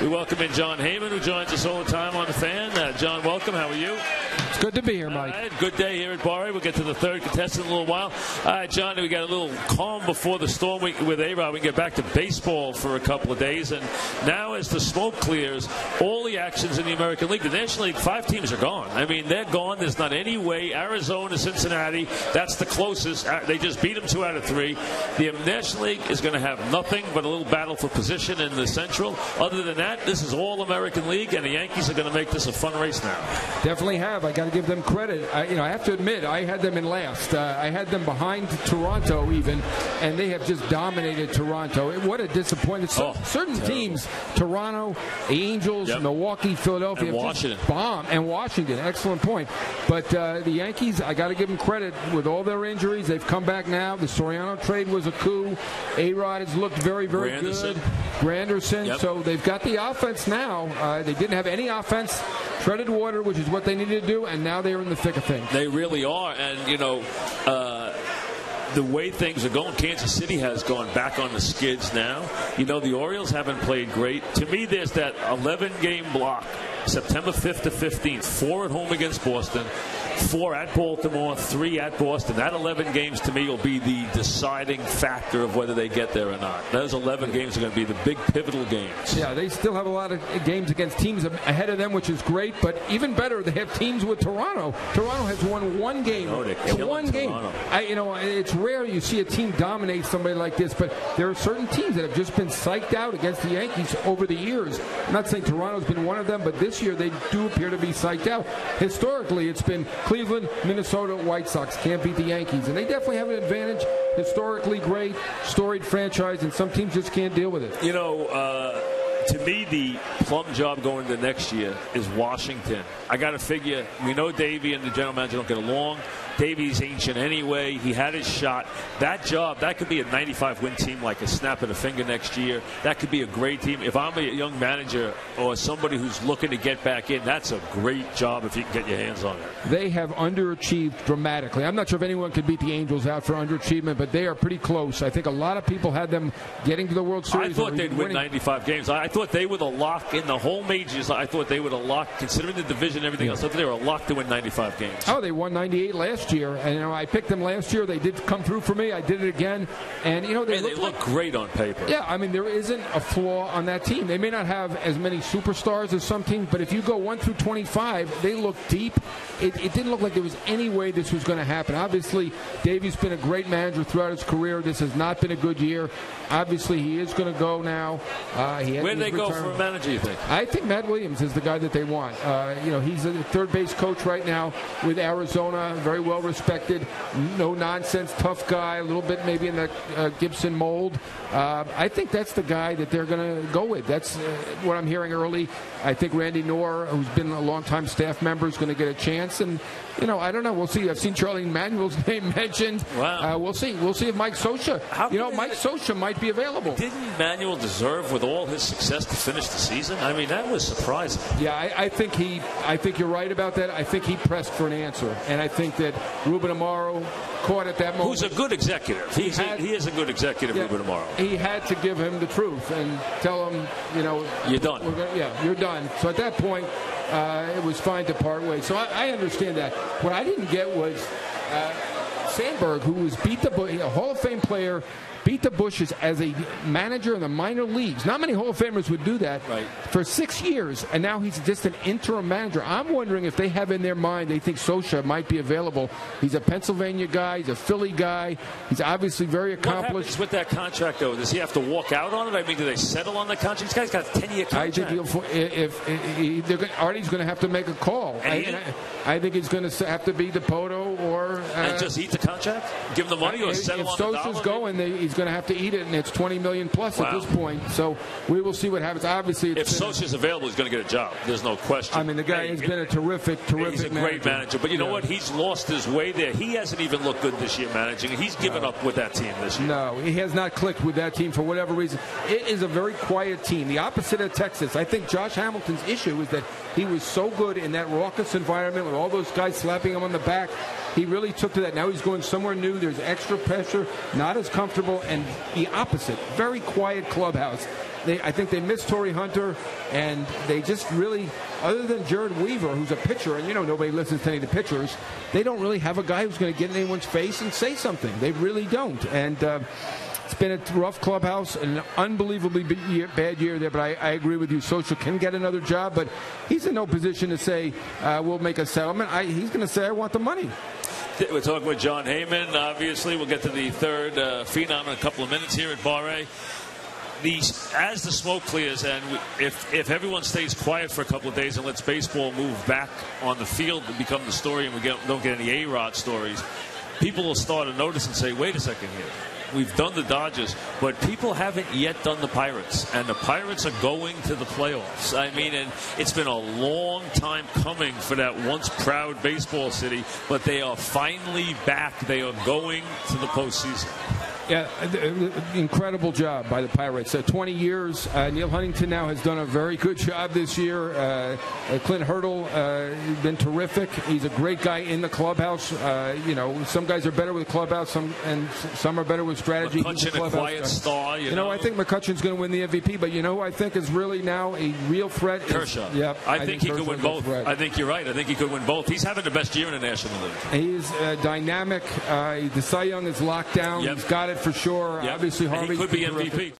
We welcome in Jon Heyman, who joins us all the time on The Fan. John, welcome. How are you? It's good to be here, Mike. All right, good day here at Barry. We'll get to the third contestant in a little while. All right, John, we got a little calm before the storm with A-Rod. We can get back to baseball for a couple of days. And now as the smoke clears, all the actions in the American League, the National League, 5 teams are gone. I mean, they're gone. There's not any way. Arizona, Cincinnati, that's the closest. They just beat them 2 out of 3. The National League is going to have nothing but a little battle for position in the Central. Other than that, this is all American League, and the Yankees are going to make this a fun race now. Definitely have. I got to give them credit. I have to admit, I had them in last. I had them behind Toronto even, and they have just dominated Toronto. What a disappointment. Certain terrible teams, Toronto, Angels, Milwaukee, Philadelphia, and Washington. Bomb, and Washington. Excellent point. But the Yankees, I got to give them credit. With all their injuries, they've come back now. The Soriano trade was a coup. A-Rod has looked very, very good. Granderson. So they've got the offense now. They didn't have any offense. Treaded water, which is what they needed to do, and now they're in the thick of things. They really are. And, the way things are going, Kansas City has gone back on the skids now. The Orioles haven't played great. To me, there's that 11-game block, September 5th to 15th, 4 at home against Boston, 4 at Baltimore, 3 at Boston. That 11 games, to me, will be the deciding factor of whether they get there or not. Those 11 games are going to be the big pivotal games. Yeah, they still have a lot of games against teams ahead of them, which is great. But even better, they have teams with Toronto. Toronto has won 1 game. Oh, they're killing one game. Toronto. It's rare you see a team dominate somebody like this, but there are certain teams that have just been psyched out against the Yankees over the years. I'm not saying Toronto's been one of them, but this year they do appear to be psyched out. Historically, it's been Cleveland, Minnesota, White Sox can't beat the Yankees, and they definitely have an advantage. Historically great, storied franchise, and some teams just can't deal with it. To me, the plum job going into next year is Washington. I got to figure, we know Davey and the general manager don't get along. Davey's ancient anyway. He had his shot. That job, that could be a 95-win team like a snap of the finger next year. That could be a great team. If I'm a young manager or somebody who's looking to get back in, that's a great job if you can get your hands on it. They have underachieved dramatically. I'm not sure if anyone could beat the Angels out for underachievement, but they are pretty close. I think a lot of people had them getting to the World Series. I thought they'd win 95 games. I thought they were the lock in the whole majors. I thought they were the lock, considering the division and everything else. I thought they were a lock to win 95 games. Oh, they won 98 last year, and I picked them last year. They did come through for me. I did it again, and they look great on paper. Yeah, I mean there isn't a flaw on that team. They may not have as many superstars as some teams, but if you go 1 through 25, they look deep. It didn't look like there was any way this was going to happen. Obviously, Davey's been a great manager throughout his career. This has not been a good year. Obviously, he is going to go now. Where do they go for a manager, you think? I think Matt Williams is the guy that they want. He's a third base coach right now with Arizona, very well respected, no nonsense, tough guy, a little bit maybe in the Gibson mold. I think that's the guy that they're going to go with. That's what I'm hearing early. I think Randy Knorr, who's been a longtime staff member, is going to get a chance. And, I don't know. We'll see. I've seen Charlie Manuel's name mentioned. Wow. We'll see. We'll see if Mike Scioscia, Mike Scioscia might be available. Didn't Manuel deserve, with all his success, to finish the season? I mean, that was surprising. Yeah, I think you're right about that. I think he pressed for an answer. And I think that Ruben Amaro caught at that moment. Who's a good executive. He is a good executive, Ruben Amaro. He had to give him the truth and tell him, you're done. You're done. So at that point, it was fine to part ways. So I understand that. What I didn't get was Sandberg, who was a Hall of Fame player, beat the Bushes as a manager in the minor leagues. Not many Hall of Famers would do that for 6 years, and now he's just an interim manager. I'm wondering if they have in their mind, they think Scioscia might be available. He's a Pennsylvania guy. He's a Philly guy. He's obviously very accomplished. What happens with that contract, though? Does he have to walk out on it? I mean, do they settle on the contract? This guy's got a 10-year contract. I think Artie's going to have to make a call. I think he's going to have to be Dipoto or... and just eat the contract? Give him the money or settle on the dollar? If Scioscia's going, he's going to have to eat it, and it's $20 million plus at this point. So we will see what happens. Obviously, if Scioscia's available, he's going to get a job. There's no question. I mean, the guy has been a terrific He's a great manager. But you know what? He's lost his way there. He hasn't even looked good this year managing. He's given up with that team this year. No, he has not clicked with that team for whatever reason. It is a very quiet team. The opposite of Texas. I think Josh Hamilton's issue is that he was so good in that raucous environment with all those guys slapping him on the back. He really took to that. Now he's going somewhere new. There's extra pressure, not as comfortable, and the opposite. Very quiet clubhouse. I think they miss Torrey Hunter, and they just really, other than Jared Weaver, who's a pitcher, and nobody listens to any of the pitchers, they don't really have a guy who's going to get in anyone's face and say something. They really don't. And it's been a rough clubhouse, an unbelievably bad year there, but I agree with you. Social can get another job, but he's in no position to say, we'll make a settlement. He's going to say, I want the money. We're talking with Jon Heyman. Obviously, we'll get to the third phenom in a couple of minutes here at Bar A. As the smoke clears, and if everyone stays quiet for a couple of days and lets baseball move back on the field to become the story, and we don't get any A-Rod stories, people will start to notice and say, wait a second here. We've done the Dodgers, but people haven't yet done the Pirates, and the Pirates are going to the playoffs. I mean, and it's been a long time coming for that once proud baseball city, but they are finally back. They are going to the postseason. Yeah, incredible job by the Pirates. 20 years. Neil Huntington now has done a very good job this year. Clint Hurdle has been terrific. He's a great guy in the clubhouse. Some guys are better with clubhouse, some are better with strategy. McCutchen, a quiet star. I think McCutchen's going to win the MVP, but who I think is really now a real threat? Kershaw. Yeah, I think he could win both. I think you're right. I think he could win both. He's having the best year in the National League. He's dynamic. The Cy Young is locked down. Yep. He's got it for sure. Yep. Obviously, Harvey could be MVP.